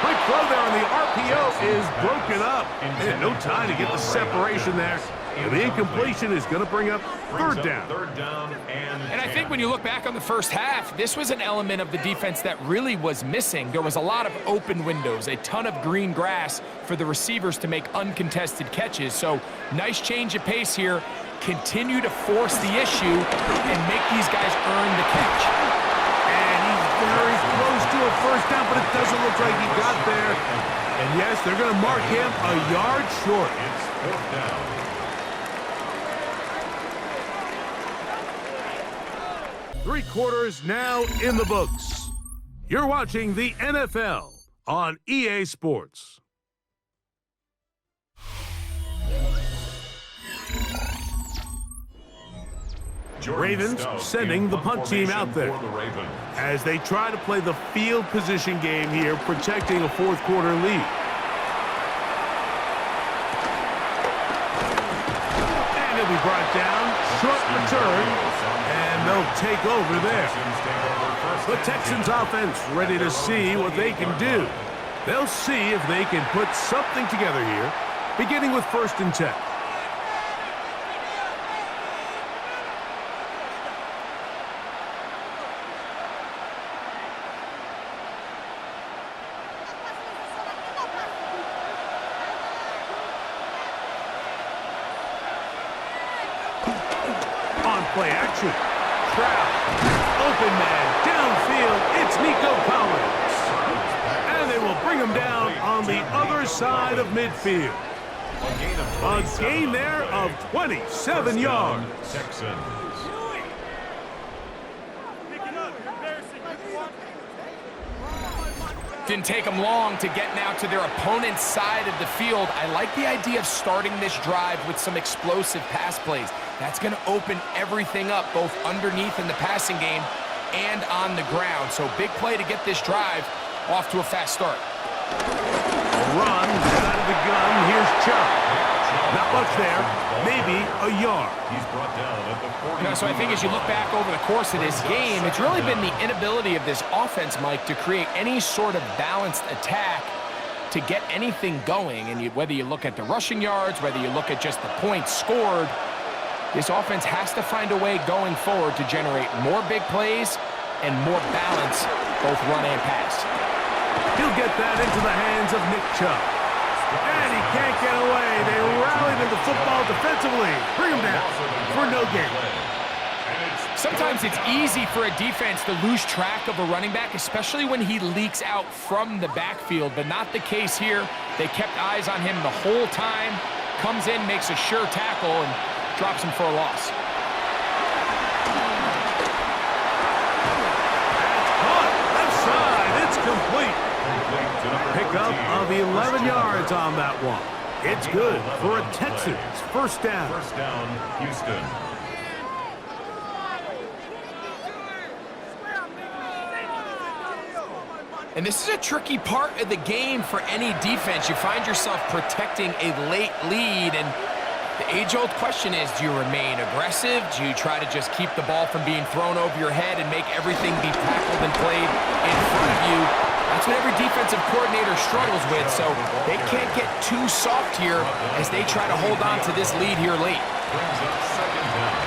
Quick throw there on the RPO is broken up. And no time to get the separation there. And the incompletion is going to bring up third down. And I think when you look back on the first half, this was an element of the defense that really was missing. There was a lot of open windows, a ton of green grass for the receivers to make uncontested catches. So nice change of pace here. Continue to force the issue and make these guys earn the catch. And he's very close to a first down, but it doesn't look like he got there. And yes, they're going to mark him a yard short. It's fourth down. Three quarters now in the books. You're watching the NFL on EA Sports. Ravens sending the punt team out there as they try to play the field position game here, protecting a fourth quarter lead. And he'll be brought down, short return, and they'll take over there. The Texans offense ready to see what they can do. They'll see if they can put something together here, beginning with 1st and 10. play action. Stroud, open man, downfield, it's Nico Collins. And they will bring him down on the other side of midfield. A gain there of 27 yards. Texans. Didn't take them long to get now to their opponent's side of the field. I like the idea of starting this drive with some explosive pass plays. That's going to open everything up, both underneath in the passing game and on the ground. So big play to get this drive off to a fast start. A run out of the gun. Here's Chubb. Not much there. Maybe a yard. He's brought down at the 40. So I think as you look back over the course of this game, it's really been the inability of this offense, Mike, to create any sort of balanced attack to get anything going. And whether you look at the rushing yards, whether you look at just the points scored, this offense has to find a way going forward to generate more big plays and more balance, both run and pass. He'll get that into the hands of Nick Chubb. And he can't get away. They rallied to the football defensively. Bring him down for no gain. Sometimes it's easy for a defense to lose track of a running back, especially when he leaks out from the backfield, but not the case here. They kept eyes on him the whole time. Comes in, makes a sure tackle, and drops him for a loss. That's caught. Left side. It's complete. Pickup of 11 yards on that one. It's good for a Texans first down. First down, Houston. And this is a tricky part of the game for any defense. You find yourself protecting a late lead, and the age-old question is, do you remain aggressive? Do you try to just keep the ball from being thrown over your head and make everything be tackled and played in front of you? That's what every defensive coordinator struggles with, so they can't get too soft here as they try to hold on to this lead here late. Brings up second down.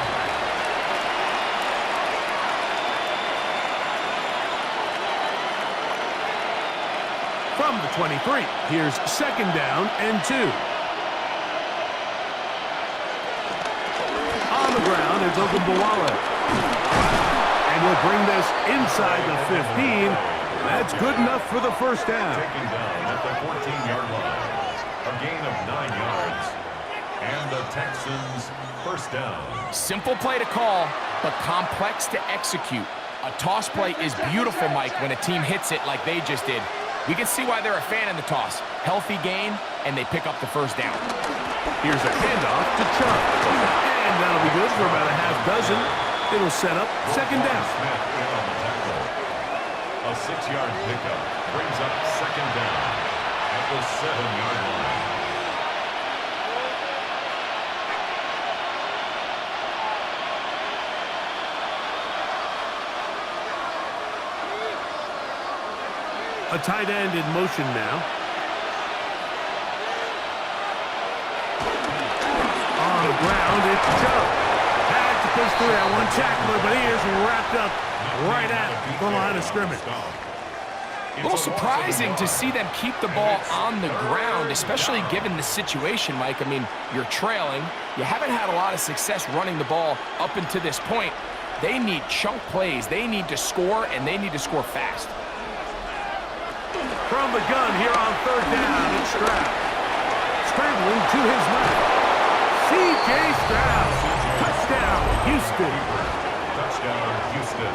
From the 23, here's second down and 2. On the ground, it's Ogunbowale. And he'll bring this inside the 15. That's good enough for the first down. Taken down at the 14-yard line. A gain of 9 yards. And the Texans first down. Simple play to call, but complex to execute. A toss play is beautiful, Mike, when a team hits it like they just did. We can see why they're a fan in the toss. Healthy gain, and they pick up the first down. Here's a handoff to Chubb. And that'll be good for about a half dozen. It'll set up second down. Smith in on the tackle. A 6-yard pickup brings up second down at the 7-yard line. A tight end in motion now. On the ground, it's Chubb. Had to push through that one tackler, but he is wrapped up right at the line of scrimmage. A little surprising to see them keep the ball on the ground, especially given the situation, Mike. I mean, you're trailing. You haven't had a lot of success running the ball up until this point. They need chunk plays. They need to score, and they need to score fast. From the gun here on third down, it's Stroud. Scrambling to his left. C.J. Stroud. Touchdown, Houston. Touchdown, Houston.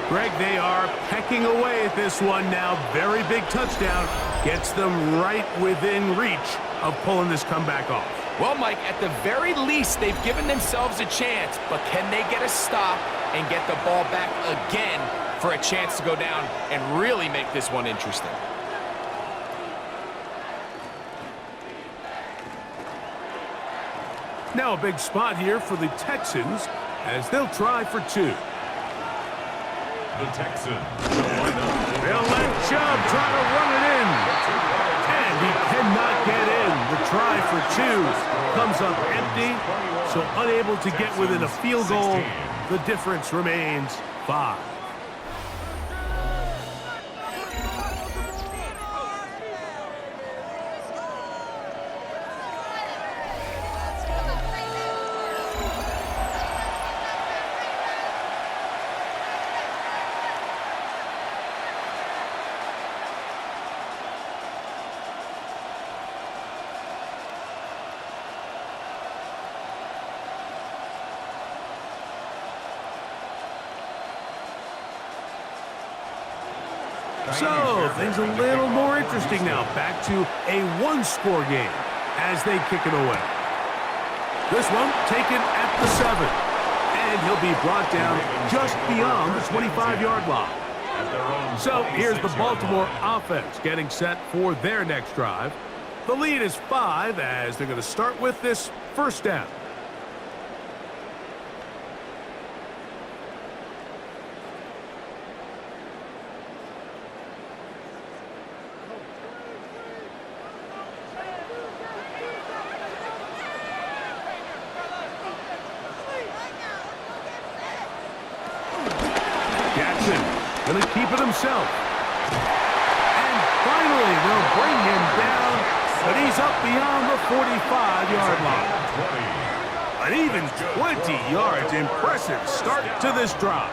Greg, they are pecking away at this one now. Very big touchdown. Gets them right within reach of pulling this comeback off. Well, Mike, at the very least, they've given themselves a chance, but can they get a stop and get the ball back again for a chance to go down and really make this one interesting? Now a big spot here for the Texans as they'll try for 2. The Texans line up. They'll let Chubb try to run it in. And he cannot get in. The try for 2 comes up empty, so unable to get within a field goal. The difference remains 5. So, things a little more interesting now. Back to a one-score game as they kick it away. This one taken at the 7. And he'll be brought down just beyond the 25-yard line. So, here's the Baltimore offense getting set for their next drive. The lead is 5 as they're going to start with this first down. Going to keep it himself. And finally, they'll bring him down, but he's up beyond the 45-yard line. An even 20 yards. Impressive start to this drive.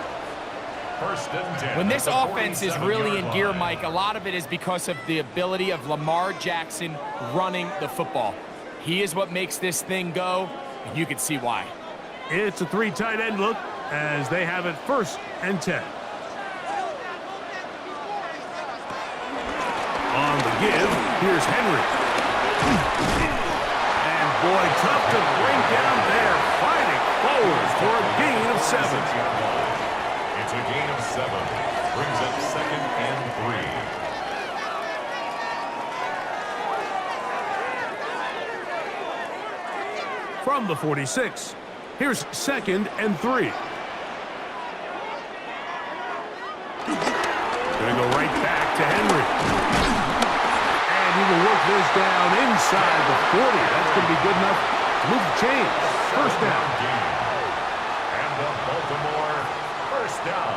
When this offense is really in gear, Mike, a lot of it is because of the ability of Lamar Jackson running the football. He is what makes this thing go, and you can see why. It's a 3 tight end look as they have it 1st and 10. On the give, here's Henry. And boy, tough to bring down there, fighting forward for a gain of 7. It's a gain of 7. Brings up 2nd and 3. From the 46, here's 2nd and 3. Gonna go right back to Henry. He will work this down inside the 40. That's going to be good enough to move the chains. First down. And the Baltimore first down.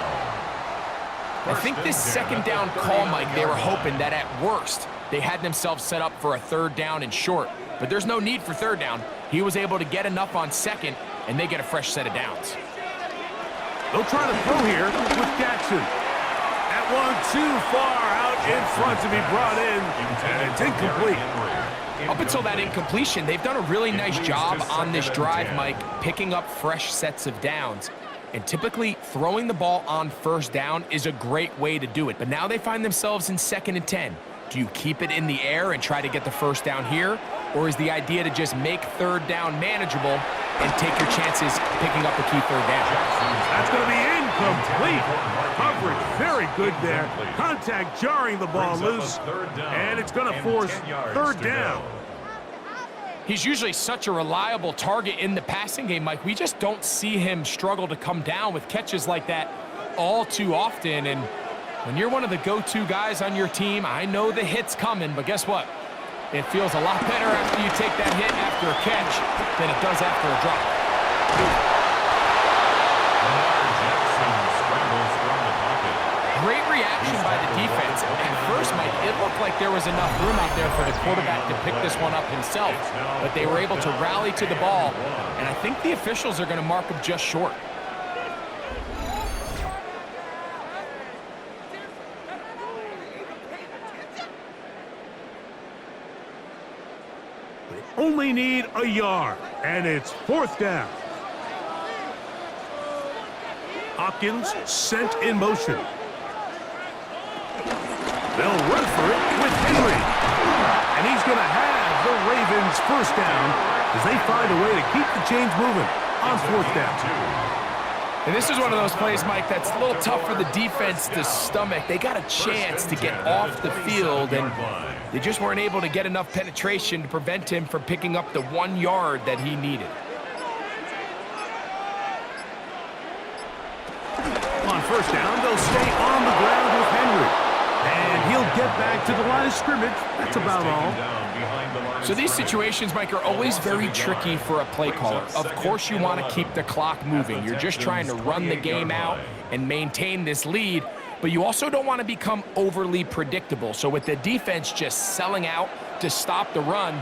I think this 2nd down call, Mike, they were hoping that at worst they had themselves set up for a 3rd down and short. But there's no need for 3rd down. He was able to get enough on 2nd, and they get a fresh set of downs. They'll try to throw here with Jackson. That one too far out in front to be brought in, and it's incomplete. Up until that incompletion, they've done a really nice job on this drive, Mike, picking up fresh sets of downs. And typically, throwing the ball on 1st down is a great way to do it. But now they find themselves in 2nd and 10. Do you keep it in the air and try to get the 1st down here? Or is the idea to just make 3rd down manageable and take your chances picking up the key 3rd down? That's going to be incomplete. Coverage very good there. Contact jarring the ball loose. And it's going to force 3rd down. He's usually such a reliable target in the passing game, Mike. We just don't see him struggle to come down with catches like that all too often. And when you're one of the go-to guys on your team, I know the hit's coming, but guess what? It feels a lot better after you take that hit after a catch than it does after a drop. Great reaction by the defense. At first, Mike, it looked like there was enough room out there for the quarterback to pick this one up himself, but they were able to rally to the ball, and I think the officials are going to mark him just short. They only need a yard, and it's 4th down. Hopkins sent in motion. They'll run for it with Henry. And he's going to have the Ravens 1st down as they find a way to keep the chains moving on 4th down. And this is one of those plays, Mike, that's a little tough for the defense to stomach. They got a chance to get off the field, and they just weren't able to get enough penetration to prevent him from picking up the 1 yard that he needed. On 1st down, they'll stay on the ground with Henry. And he'll get back to the line of scrimmage. That's about all. So these situations, Mike, are always very tricky for a play caller. Of course you want to keep the clock moving. You're just trying to run the game out and maintain this lead, but you also don't want to become overly predictable. So with the defense just selling out to stop the run,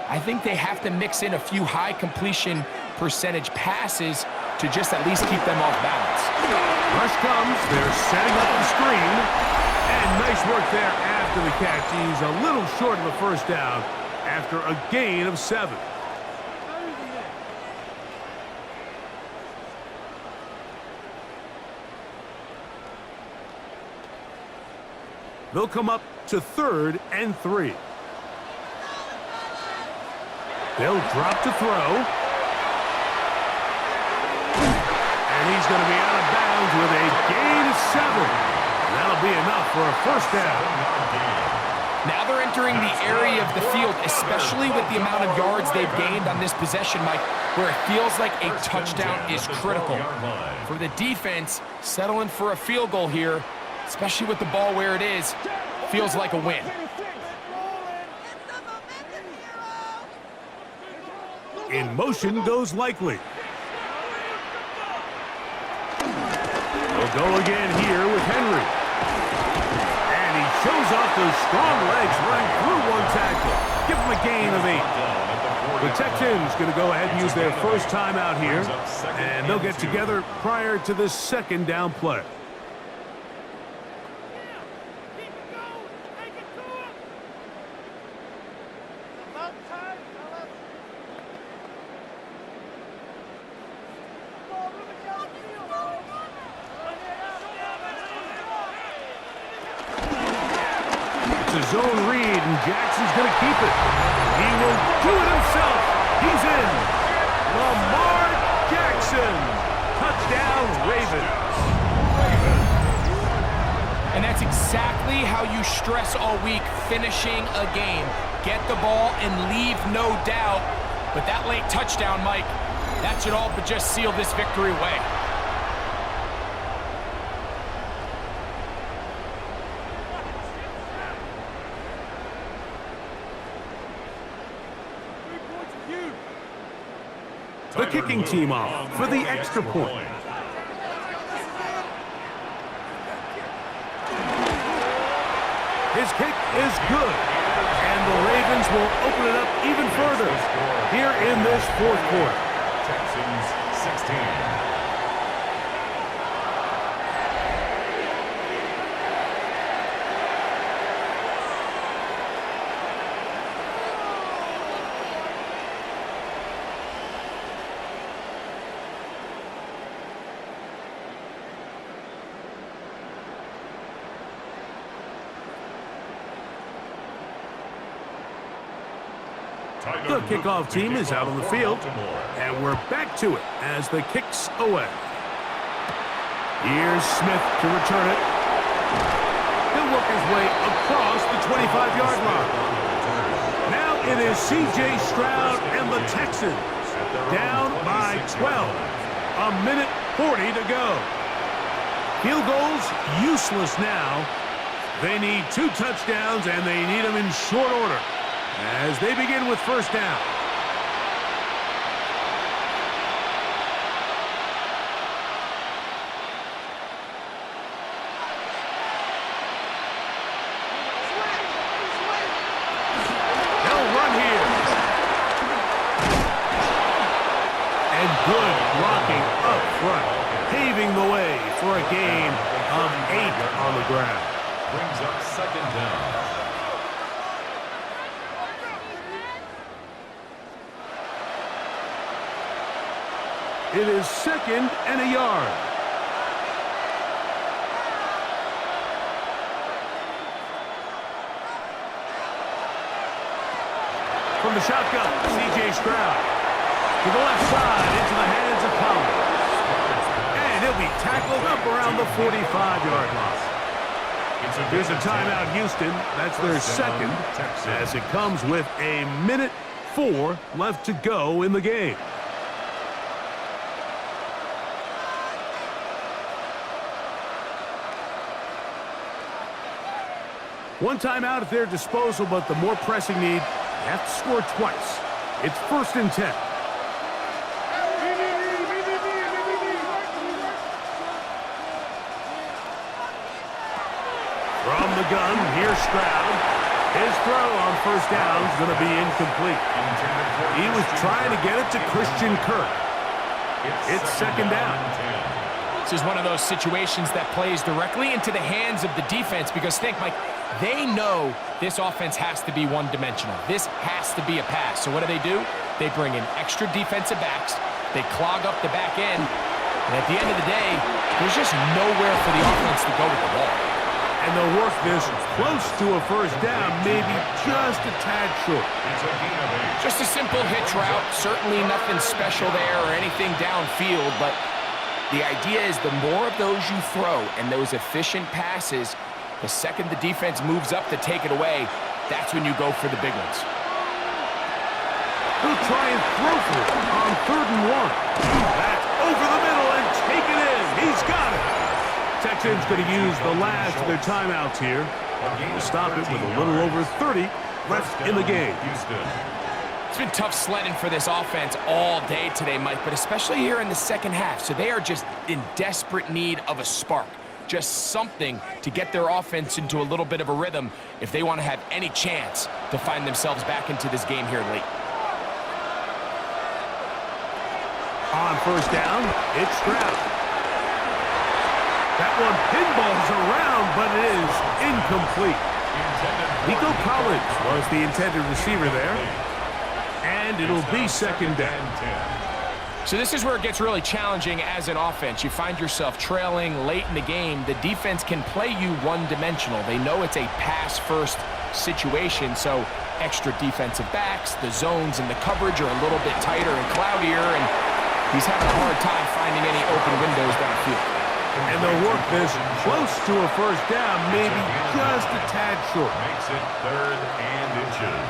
I think they have to mix in a few high completion percentage passes to just at least keep them off balance. Rush comes. They're setting up the screen. And nice work there after the catch. He's a little short of the 1st down after a gain of 7. They'll come up to 3rd and 3. They'll drop to throw. And he's going to be out of bounds with a gain of 7. That'll be enough for a first down. Now they're entering the area of the field, especially with the amount of yards they've gained on this possession, Mike, where it feels like a touchdown is critical. For the defense, settling for a field goal here, especially with the ball where it is, feels like a win. In motion goes Likely. They'll go again here with Henry. And he shows off those strong legs running through one tackle. Give him a gain of 8. The Texans going to go ahead and use their first timeout here. And they'll get together prior to the second down play. Zone read, and Jackson's going to keep it. He will do it himself. He's in. Lamar Jackson. Touchdown, Ravens. And that's exactly how you stress all week, finishing a game. Get the ball and leave no doubt. But that late touchdown, Mike, that should all but just seal this victory away. The kicking team off for the extra point. His kick is good. And the Ravens will open it up even further here in this fourth quarter. Texans 16. The kickoff team is out on the field, and we're back to it as the kick's away. Here's Smith to return it. He'll work his way across the 25-yard line. Now it is C.J. Stroud and the Texans down by 12. A minute 40 to go. Field goals useless now. They need 2 touchdowns, and they need them in short order as they begin with first down. They'll run here. And good blocking up front, paving the way for a gain of 8 on the ground. Brings up second down. It is 2nd and a yard. From the shotgun, C.J. Stroud. To the left side, into the hands of Collins. And he'll be tackled up around the 45-yard line. Here's a timeout, Houston. That's their second, as it comes with a minute 4 left to go in the game. One timeout at their disposal, but the more pressing need, they have to score twice. It's 1st and 10. From the gun, here's Stroud. His throw on first down is going to be incomplete. He was trying to get it to Christian Kirk. It's 2nd down. This is one of those situations that plays directly into the hands of the defense because think, Mike, they know this offense has to be one-dimensional. This has to be a pass. So what do? They bring in extra defensive backs. They clog up the back end. And at the end of the day, there's just nowhere for the offense to go with the ball. And they'll work this close to a first down, maybe just a tad short. It's a gain of 8. Just a simple hitch route. Certainly nothing special there or anything downfield, but the idea is the more of those you throw and those efficient passes, the second the defense moves up to take it away, that's when you go for the big ones. He'll try and throw for it on 3rd and 1. That's over the middle and take it in. He's got it. Texans going to use the last of their timeouts here to stop it with a little over 30 left in the game. It's been tough sledding for this offense all day today, Mike, but especially here in the second half. So they are just in desperate need of a spark, just something to get their offense into a little bit of a rhythm if they want to have any chance to find themselves back into this game here late. On first down, it's Stroud. That one pinballs around, but it is incomplete. Nico Collins was the intended receiver there. And it'll be 2nd down. So this is where it gets really challenging as an offense. You find yourself trailing late in the game. The defense can play you one-dimensional. They know it's a pass-first situation, so extra defensive backs, the zones and the coverage are a little bit tighter and cloudier, and he's having a hard time finding any open windows downfield. And they'll work this close to a first down, maybe just a tad short. Makes it 3rd and inches.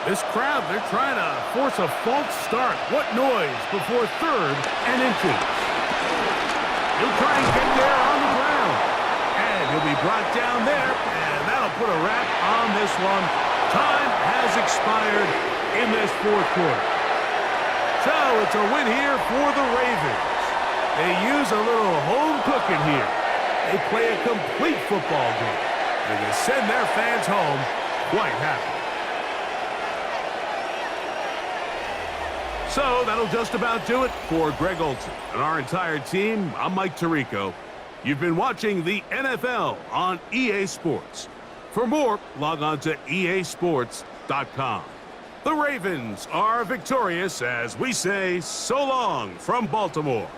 This crowd, they're trying to force a false start. What noise before 3rd and inches. He'll try and get there on the ground. And he'll be brought down there, and that'll put a wrap on this one. Time has expired in this 4th quarter. So it's a win here for the Ravens. They use a little home cooking here. They play a complete football game. And they send their fans home quite happy. So that'll just about do it for Greg Olsen and our entire team. I'm Mike Tirico. You've been watching the NFL on EA Sports. For more, log on to easports.com. The Ravens are victorious as we say so long from Baltimore.